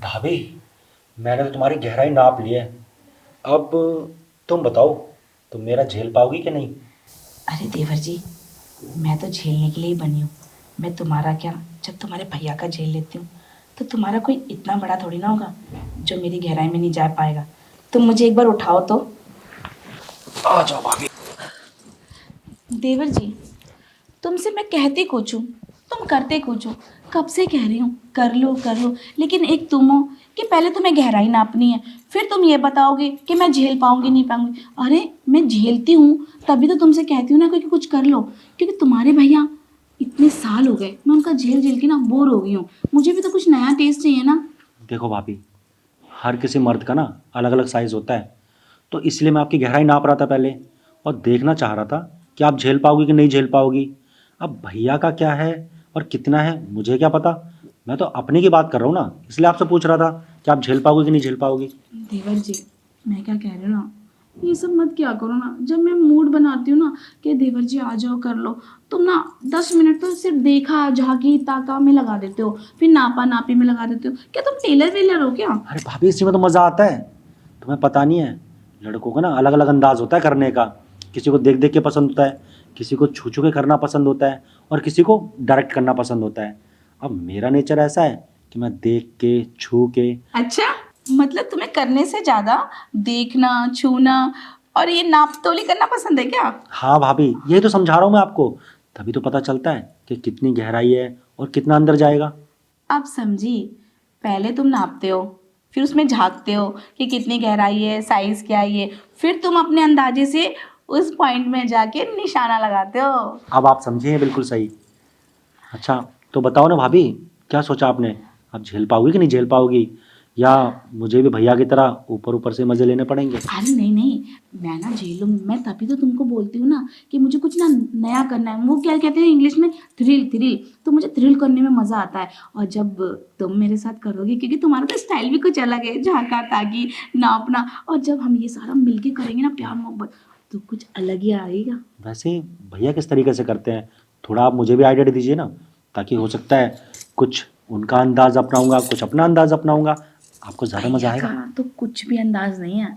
भाभी, मैंने तो तुम्हारी गहराई नाप ली है। अब तुम बताओ, तुम मेरा झेल पाओगी कि नहीं? अरे देवर जी, मैं तो झेलने के लिए ही बनी हूँ। मैं तुम्हारा क्या, जब तुम्हारे भैया का झेल लेती हूँ तो तुम्हारा कोई इतना बड़ा थोड़ी ना होगा जो मेरी गहराई में नहीं जा पाएगा। तुम मुझे एक बार उठाओ तो। आ जाओ भाभी। देवर जी, तुमसे मैं कहती कुछ हूँ, तुम करते कुछ हो। कब से कह रही हूँ कर लो, लेकिन एक तुम हो कि पहले तुम्हें गहराई नापनी है, फिर तुम ये बताओगे कि मैं झेल पाऊंगी नहीं पाऊंगी। अरे मैं झेलती हूँ तभी तो तुमसे कहती हूँ ना कि कुछ कर लो, क्योंकि तुम्हारे भैया इतने साल हो गए, मैं उनका झेल झेल के ना बोर हो गई हूँ। मुझे भी तो कुछ नया टेस्ट चाहिए ना। देखो भाभी, हर किसी मर्द का ना अलग अलग साइज़ होता है, तो इसलिए मैं आपकी गहराई नाप रहा था पहले, और देखना चाह रहा था कि आप झेल पाओगी कि नहीं झेल पाओगी। अब भैया का क्या है और कितना है मुझे क्या पता। मैं तो अपने की बात कर रहा हूँ ना, इसलिए आपसे पूछ रहा था कि आप झेल पाओगे कि नहीं झेल पाओगी। देवर जी, मैं क्या कह रही हूँ ना, ये सब मत क्या करो ना। जब मैं मूड बनाती हूँ ना कि देवर जी आ जाओ कर लो, तुम ना 10 मिनट तो सिर्फ देखा झांकी ताका में लगा देते हो, फिर नापा नापी में लगा देते हो। क्या तुम टेलर वेलर हो क्या? अरे भाभी, इसी में तो मज़ा आता है। तुम्हें पता नहीं है, लड़कों का ना अलग अलग अंदाज होता है करने का। किसी को देख देख के पसंद होता है, किसी को छू छू के करना पसंद होता है, और किसी को डायरेक्ट करना पसंद होता है। अब मेरा नेचर ऐसा है कि मैं देख के छू के। अच्छा, मतलब तुम्हें करने से ज्यादा देखना, छूना और ये नाप तोली करना पसंद है क्या? हाँ भाभी, यही तो समझा रहा हूँ मैं आपको। तभी तो पता चलता है कि कितनी गहराई है और कितना अंदर जाएगा। अब समझी। पहले तुम नापते हो, फिर उसमें झांकते हो कि कितनी गहराई है, साइज क्या है ये, फिर तुम अपने अंदाजे से उस पॉइंट में जाके निशाना लगाते हो। अब आप समझे हैं बिल्कुल सही। अच्छा, तो बताओ ना भाभी, क्या सोचा आपने? आप झेल पाओगी कि नहीं झेल पाओगी, या मुझे भी भैया की तरह ऊपर ऊपर से मज़े लेने पड़ेंगे? अरे नहीं नहीं, मैं ना झेलूँ। मैं तभी तो तुमको बोलती हूँ ना कि मुझे कुछ ना नया करना है। वो क्या कहते हैं इंग्लिश में, थ्रिल थ्रिल। तो मुझे थ्रिल करने में मज़ा आता है। और जब तुम मेरे साथ करोगे, क्योंकि तुम्हारा तो स्टाइल भी कुछ अलग है, झांका ताकी नापना, और जब हम ये सारा मिलके करेंगे ना प्यार मोहब्बत, तो कुछ अलग ही आएगा। वैसे भैया किस तरीके से करते हैं, थोड़ा आप मुझे भी आइडिया दे दीजिए ना, ताकि हो सकता है कुछ उनका अंदाज़ अपनाऊंगा, कुछ अपना अंदाज़ अपनाऊंगा, आपको ज़्यादा मज़ा भैया आएगा। का तो कुछ भी अंदाज नहीं है।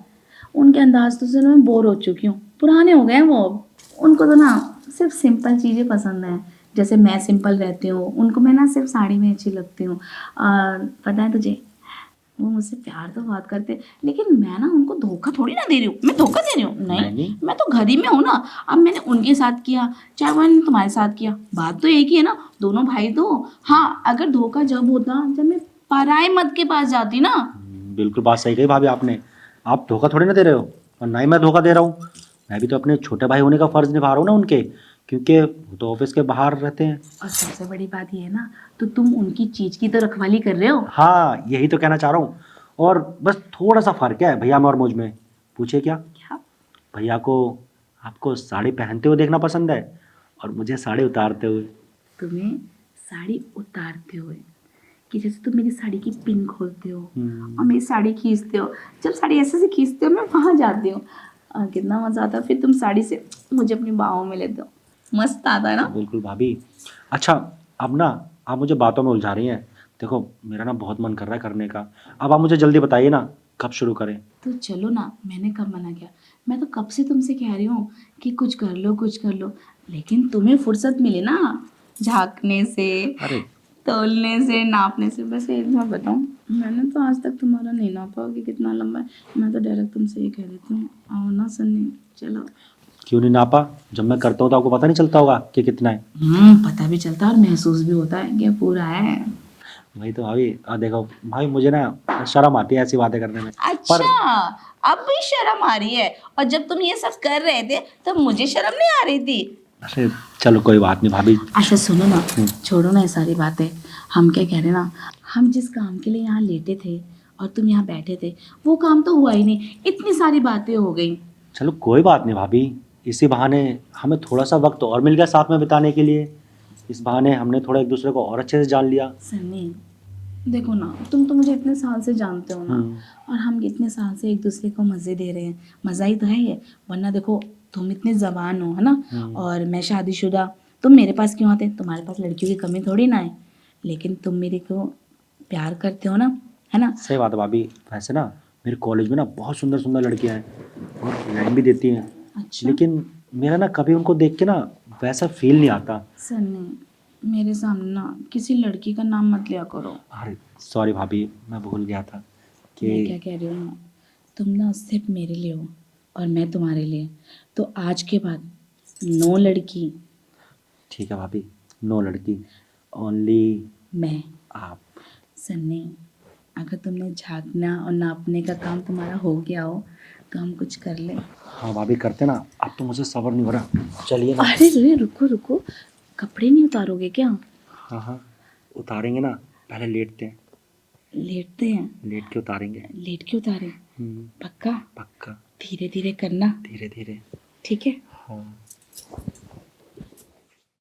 उनके अंदाज तो से मैं बोर हो चुकी हूँ, पुराने हो गए हैं वो अब। उनको तो ना सिर्फ सिंपल चीज़ें पसंद हैं। जैसे मैं सिंपल रहती हूँ, उनको मैं ना सिर्फ साड़ी में अच्छी लगती हूँ। और पता है तुझे, वो मुझसे प्यार तो बहुत करते हैं, लेकिन मैं ना उनको धोखा थोड़ी ना दे रही हूँ। मैं धोखा दे रही हूँ? नहीं, नहीं नहीं। मैं तो घर ही में हूँ ना। अब मैंने उनके साथ किया, चाहे मैंने तुम्हारे साथ किया, बात तो एक ही है ना। दोनों भाई तो। हाँ, अगर धोखा जब होता जब मैं पराए मर्द के पास जाती ना। बिल्कुल बात सही कही भाभी आपने। आप धोखा थोड़ी ना दे रहे हो, और ना ही मैं धोखा दे रहा हूँ। मैं भी तो अपने छोटे भाई होने का फ़र्ज़ निभा रहा हूँ ना उनके, क्योंकि वो तो ऑफिस के बाहर रहते हैं। और सबसे बड़ी बात ये है ना, तो तुम उनकी चीज की तो रखवाली कर रहे हो। हाँ, यही तो कहना चाह रहा हूँ। और बस थोड़ा सा फ़र्क है भैया में और मुझ में। पूछिए क्या? क्या? भैया को आपको साड़ी पहनते हुए देखना पसंद है, और मुझे साड़ी उतारते हुए। तुम्हें साड़ी उतारते हुए, कि जैसे तुम मेरी साड़ी की पिन खोलते हो और हम्म, मेरी साड़ी खींचते हो। जब साड़ी ऐसे से खींचते हो, मैं वहां जाती हूँ, कितना मजा आता है। फिर तुम साड़ी से मुझे अपनी बाहों में लेते हो, मस्त आता है ना। बिल्कुल भाभी। अच्छा, अब ना आप मुझे बातों में उलझा रही हैं। देखो, मेरा ना बहुत मन कर रहा है करने का। अब आप मुझे जल्दी बताइए ना, कब शुरू करें? तो चलो ना, मैंने कब मना किया? मैं तो कब से तुमसे कह रही हूँ कि कुछ कर लो कुछ कर लो, लेकिन तुम्हें फुर्सत मिले ना झांकने से, अरे तौलने से, नापने से। बस एक बार बताऊँ, मैंने तो आज तक तुम्हारा नहीं नापा कि कितना लंबा है। मैं तो डायरेक्ट तुमसे ये कह देती हूँ, आओ ना सन्नी, चलो। क्यों नहीं नापा? जब मैं करता हूँ तो आपको पता नहीं चलता होगा कि कितना है? पता भी चलता है और महसूस भी होता है कि पूरा है। वही तो भाभी। देखो भाई, मुझे ना शर्म आती है ऐसी बातें करने में। पर अच्छा, अब भी शर्म आ रही है? और जब तुम ये सब कर रहे थे तब मुझे शर्म नहीं आ रही थी? अरे चलो कोई बात नहीं भाभी। अच्छा सुनो ना, छोड़ो ना ये सारी बातें। हम क्या कह रहे हैं ना, हम जिस काम के लिए यहाँ लेटे थे और तुम यहाँ बैठे थे, वो काम तो हुआ ही नहीं। इतनी सारी बातें हो गई। चलो कोई बात नहीं भाभी, इसी बहाने हमें थोड़ा सा वक्त और मिल गया साथ में बिताने के लिए। इस बहाने हमने थोड़ा एक दूसरे को और अच्छे से जान लिया। सन्नी, देखो ना, तुम तो मुझे इतने साल से जानते हो ना, हम्म। और हम इतने साल से एक दूसरे को मज़े दे रहे हैं। मज़ा ही तो है ये। वरना देखो, तुम इतने जवान हो, है ना, और मैं शादीशुदा। तुम मेरे पास क्यों आते? तुम्हारे पास लड़कियों की कमी थोड़ी ना है। लेकिन तुम मेरे को प्यार करते हो ना, है ना। सही बात है भाभी। वैसे ना मेरे कॉलेज में ना बहुत सुंदर सुंदर लड़कियां हैं और लाइन भी देती हैं, अच्छा लेकिन मेरा ना कभी उनको देख के ना वैसा फील नहीं आता। सन्नी, मेरे सामने ना किसी लड़की का नाम मत लिया करो। अरे सॉरी भाभी, मैं भूल गया था मैं क्या कि कह रही हूँ ना, तुम ना सिर्फ मेरे लिए हो और मैं तुम्हारे लिए, तो आज के बाद नो लड़की, ठीक है भाभी, नो लड़की, ओनली मैं। आप। सन्नी, अगर तुमने झाँकना और नापने का काम तुम्हारा हो गया हो तो हम कुछ कर ले। हाँ भाभी करते ना, अब तो मुझे सब्र नहीं हो रहा, चलिए ना। अरे रे, रुको रुको, कपड़े नहीं उतारोगे क्या? हाँ हाँ उतारेंगे ना, पहले लेटते हैं, लेटते हैं। लेट के उतारेंगे। लेट के उतारे? पक्का? पक्का। धीरे धीरे करना, धीरे धीरे। ठीक है? हाँ।